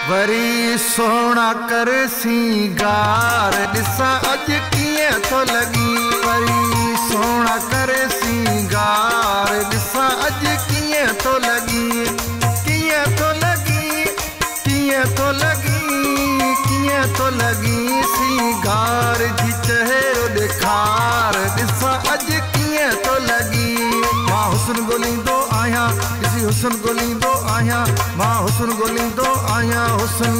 वरी सोना कर सिंगार ॾिसां अॼु कीअं थो लॻी। वरी सोना कर सिंगार ॾिसां अॼु कीअं थो लॻी। कीअं थो लॻी, कीअं थो लॻी, कीअं थो लॻी। सिंगार जी चहिरो ॾेखार ॾिसां अॼु कीअं थो लॻी। मां हुस्न ॻोल्हींदो आहियां, ॾिसी हुस्न ॻोल्हींदो आहियां, मां हुस्न ॻोल्हींदो आहियां। हुस्न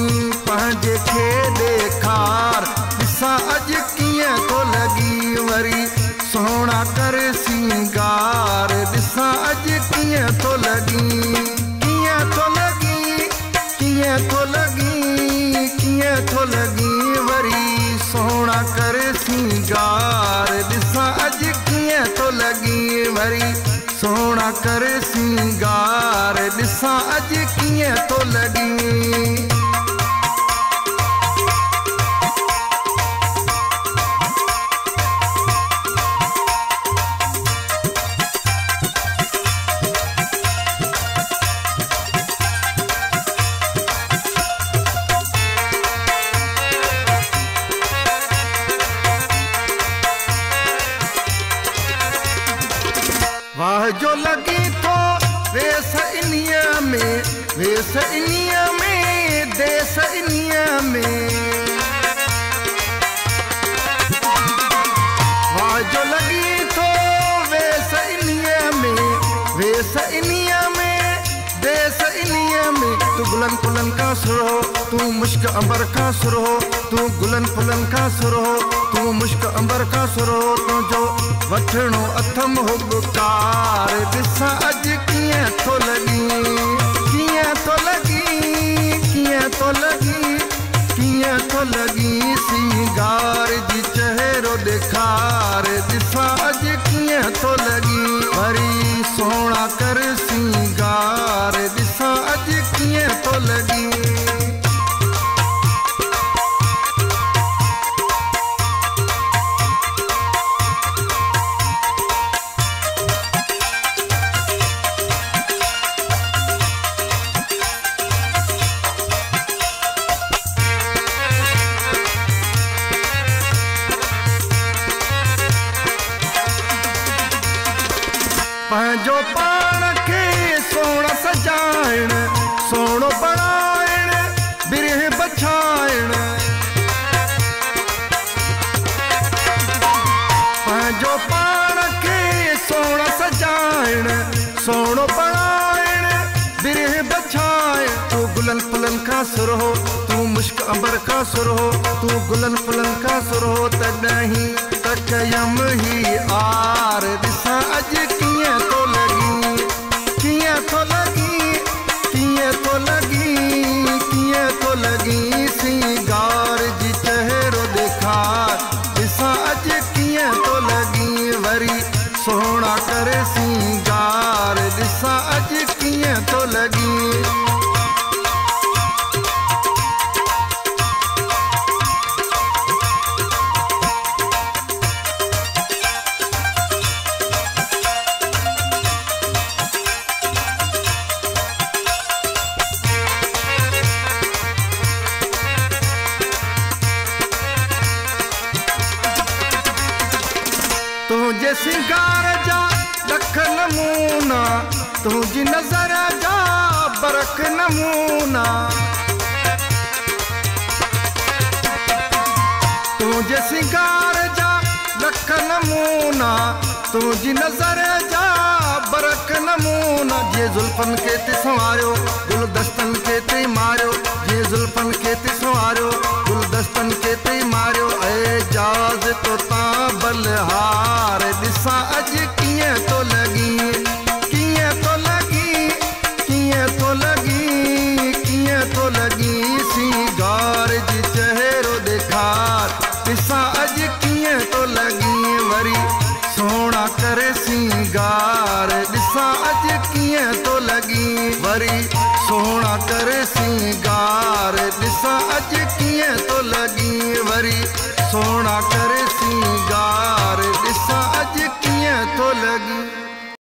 पंहिंजे खे ॾेखार ॾिसां अॼु कीअं थो लॻी। वरी सोना कर सिंगार ॾिसां अॼु कीअं थो लॻी। कीअं थो लॻी, कीअं थो लॻी, कीअं थो लॻी। वरी सोना कर सिंगार ॾिसां अॼु कीअं थो लॻी। वरी सोना कर सिंगार ॾिसां अॼु कीअं थो लॻी। वाह जो लगी थो वेस इन्हीअ में, वेस इन्हीअ में, देस इन्हीअ में। वाह जो लगी थो वेस इन्हीअ में, वेस इन्हीअ में, देस इन्हीअ में। तू गुलन फुलन का सुर हो, तू मुश्क अंबर का सुर हो, तू गुलन फुलन का सुर हो, तू मुश्क अंबर का सुर हो। तुंहिंजो वठणो अथम हुबकार ॾिसां अॼु कीअं थो लॻी। कीअं थो लॻी, कीअं थो लॻी, कीअं थो लॻी। सिंगार जी चहिरो ॾेखार ॾिसां अॼु कीअं थो लॻी। वरी सोना कर सिंगार ॾिसां अॼु कीअं थो लॻी। पंहिंजो पाण खे सोण सजाइण, सोणो बणाइण, बिरह बछाइण। पंहिंजो पाण खे सोण सजाइण, सोणो बणाइण, बिरह बछाइण। तू गुलन फुलन का सुर हो, तू मुश्क अंबर का सुर हो, तू गुलन फुलन का सुर हो। तॾहिं त कयम ही आर ॾिसां अॼु कीअं थो लॻी। कीअं थो लॻी, कीअं थो लॻी, कीअं थो लॻी। सिंगार जी चहिरो ॾेखार ॾिसां अॼु कीअं थो लॻी। वरी सोना कर सिंगार ॾिसां अॼु कीअं थो लॻी। तुझे सिंगार जा लख नमूना, तुझी नज़र जा बरक नमूना। तुझे सिंगार जा लख नमूना, तुझी नज़र जा बरक नमूना। जे जुल्फन के ते संवारियो, गुलदस्तन के ते मारियो। जे जुल्फन के ते संवारियो, गुलदस्तन के ते मारियो। एजाज़ तो तां बलहार ॾिसां अॼु कीअं थो लॻी। कीअं थो लॻी, कीअं थो लॻी, कीअं थो लॻी। सिंगार जी चहिरो ॾेखार ॾिसां अॼु कीअं थो लॻी। वरी सोना कर सिंगार ॾिसां अॼु कीअं थो लॻी। वरी सोना कर सिंगार ॾिसां अॼु कीअं थो लॻी। वरी सोना कर सिंगार ॾिसां अॼु कीअं थो लॻी।